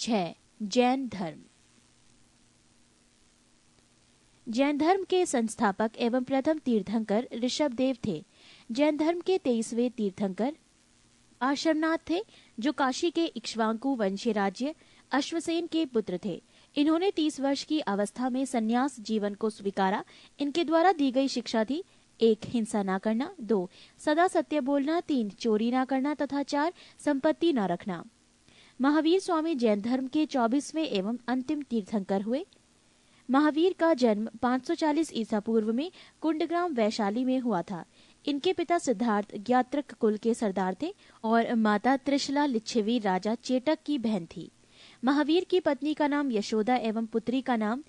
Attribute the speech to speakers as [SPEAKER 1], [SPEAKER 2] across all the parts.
[SPEAKER 1] 6. जैन धर्म। जैन धर्म के संस्थापक एवं प्रथम तीर्थंकर ऋषभदेव थे। जैन धर्म के 23वें तीर्थंकर आश्रमनाथ थे, जो काशी के इक्ष्वाकु वंशीय राज्य अश्वसेन के पुत्र थे। इन्होंने 30 वर्ष की अवस्था में संन्यास जीवन को स्वीकारा। इनके द्वारा दी गई शिक्षा थी: 1. हिंसा न करना, 2. सदा सत्य बोलना, 3. चोरी न करना तथा 4. संपत्ति न रखना। महावीर स्वामी जैन धर्म के 24वें एवं अंतिम तीर्थंकर हुए। महावीर का जन्म 540 ईसा पूर्व में कुंडग्राम वैशाली में हुआ था। इनके पिता सिद्धार्थ ज्ञात्रक कुल के सरदार थे और माता त्रिशला लिच्छवी राजा चेटक की बहन थी। महावीर की पत्नी का नाम यशोदा एवं पुत्री का नाम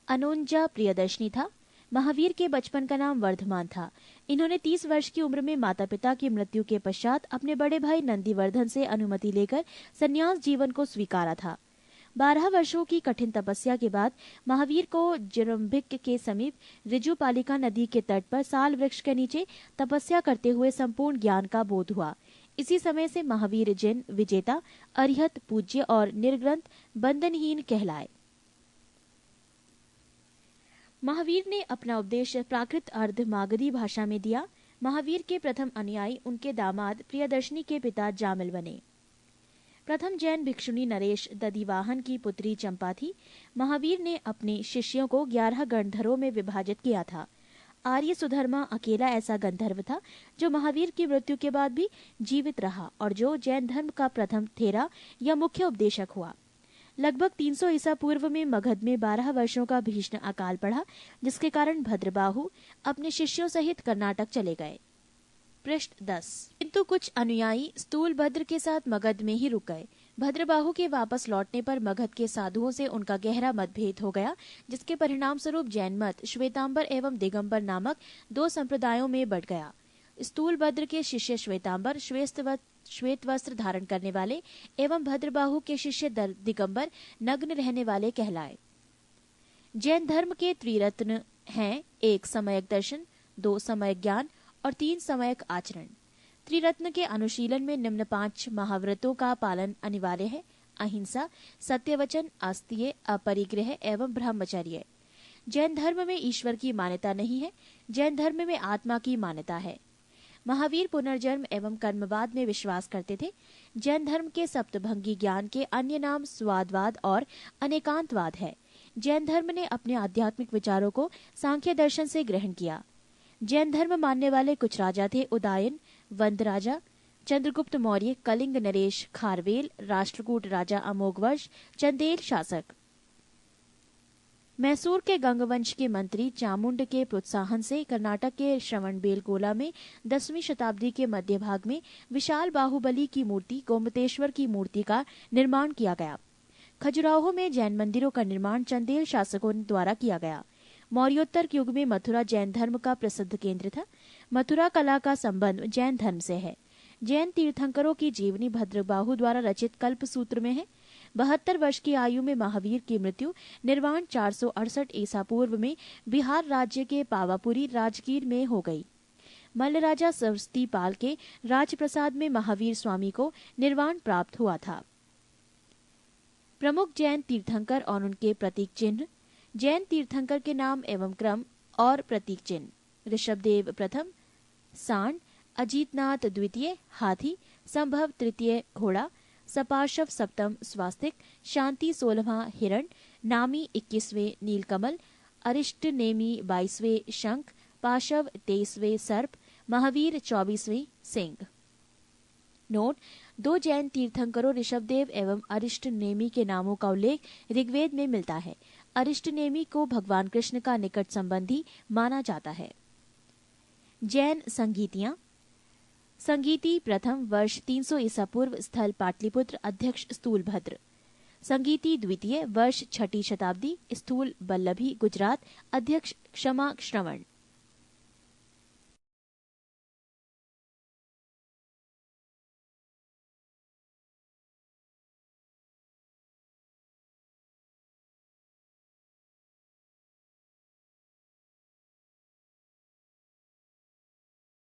[SPEAKER 1] अनोंजा प्रियदर्शनी था। महावीर के बचपन का नाम वर्धमान था। इन्होंने 30 वर्ष की उम्र में माता पिता की मृत्यु के पश्चात अपने बड़े भाई नंदीवर्धन से अनुमति लेकर संन्यास जीवन को स्वीकारा था। 12 वर्षों की कठिन तपस्या के बाद महावीर को जिरम्भिक के समीप ऋजुपालिका नदी के तट पर साल वृक्ष के नीचे तपस्या करते हुए संपूर्ण ज्ञान का बोध हुआ। इसी समय से महावीर जिन विजेता, अरिहत, पूज्य और निर्ग्रंथ बंधनहीन कहलाए। महावीर ने अपना उपदेश प्राकृत अर्ध मागधी भाषा में दिया। महावीर के प्रथम अनुयायी उनके दामाद प्रियदर्शनी के पिता जामिल बने। प्रथम जैन भिक्षुणी नरेश दधिवाहन की पुत्री चंपा थी। महावीर ने अपने शिष्यों को 11 गंधर्वों में विभाजित किया था। आर्य सुधर्मा अकेला ऐसा गंधर्व था जो महावीर की मृत्यु के बाद भी जीवित रहा और जो जैन धर्म का प्रथम थेरा या मुख्य उपदेशक हुआ। लगभग 300 ईसा पूर्व में मगध में 12 वर्षों का भीषण अकाल पड़ा, जिसके कारण भद्रबाहु अपने शिष्यों सहित कर्नाटक चले गए। पृष्ठ 10। किंतु कुछ अनुयायी स्थूलभद्र के साथ मगध में ही रुक गए। भद्रबाहु के वापस लौटने पर मगध के साधुओं से उनका गहरा मतभेद हो गया, जिसके परिणाम स्वरूप जैन मत श्वेतांबर एवं दिगंबर नामक 2 संप्रदायों में बढ़ गया। स्थूलभद्र के शिष्य श्वेतांबर श्वेत वस्त्र धारण करने वाले एवं भद्रबाहु के शिष्य दिगंबर नग्न रहने वाले कहलाए। जैन धर्म के त्रिरत्न हैं: 1. सम्यक दर्शन, 2. सम्यक ज्ञान और 3. सम्यक आचरण। त्रिरत्न के अनुशीलन में निम्न 5 महाव्रतों का पालन अनिवार्य है: अहिंसा, सत्यवचन, अस्तेय, अपरिग्रह एवं ब्रह्मचर्य। जैन धर्म में ईश्वर की मान्यता नहीं है। जैन धर्म में आत्मा की मान्यता है। महावीर पुनर्जन्म एवं कर्मवाद में विश्वास करते थे। जैन धर्म के सप्तभंगी ज्ञान के अन्य नाम स्वादवाद और अनेकांतवाद है। जैन धर्म ने अपने आध्यात्मिक विचारों को सांख्य दर्शन से ग्रहण किया। जैन धर्म मानने वाले कुछ राजा थे: उदयन, वंद राजा, चंद्रगुप्त मौर्य, कलिंग नरेश खारवेल, राष्ट्रकूट राजा अमोघवर्ष, चंदेल शासक। मैसूर के गंगवंश के मंत्री चामुंड के प्रोत्साहन से कर्नाटक के श्रवणबेलगोला में 10वीं शताब्दी के मध्य भाग में विशाल बाहुबली की मूर्ति गोमतेश्वर की मूर्ति का निर्माण किया गया। खजुराहो में जैन मंदिरों का निर्माण चंदेल शासकों द्वारा किया गया। मौर्योत्तर युग में मथुरा जैन धर्म का प्रसिद्ध केंद्र था। मथुरा कला का संबंध जैन धर्म से है। जैन तीर्थंकरों की जीवनी भद्रबाहु द्वारा रचित कल्पसूत्र में है। 72 वर्ष की आयु में महावीर की मृत्यु निर्वाण 468 ईसा पूर्व में बिहार राज्य के पावापुरी राजगीर में हो गई। मल्ल राजा सरस्वतीपाल के राजप्रसाद में महावीर स्वामी को निर्वाण प्राप्त हुआ था। प्रमुख जैन तीर्थंकर और उनके प्रतीक चिन्ह। जैन तीर्थंकर के नाम एवं क्रम और प्रतीक चिन्ह: ऋषभदेव प्रथम सांड, अजीतनाथ द्वितीय हाथी, संभव तृतीय घोड़ा, सपार्शव सप्तम स्वास्तिक, शांति 16वां हिरण, नामी 21वें नीलकमल, अरिष्ट नेमी 22वें शंख, पाशव 23वें सर्प, महावीर 24वें सिंह। नोट: 2 जैन तीर्थंकरों ऋषभदेव एवं अरिष्ट नेमी के नामों का उल्लेख ऋग्वेद में मिलता है। अरिष्ट नेमी को भगवान कृष्ण का निकट संबंधी माना जाता है। जैन संगीतियां। संगीति प्रथम वर्ष 300 ईसा पूर्व, स्थल पाटलिपुत्र, अध्यक्ष स्थूलभद्र। संगीति द्वितीय वर्ष 6ठी शताब्दी, स्थूल बल्लभी गुजरात, अध्यक्ष क्षमा श्रवण।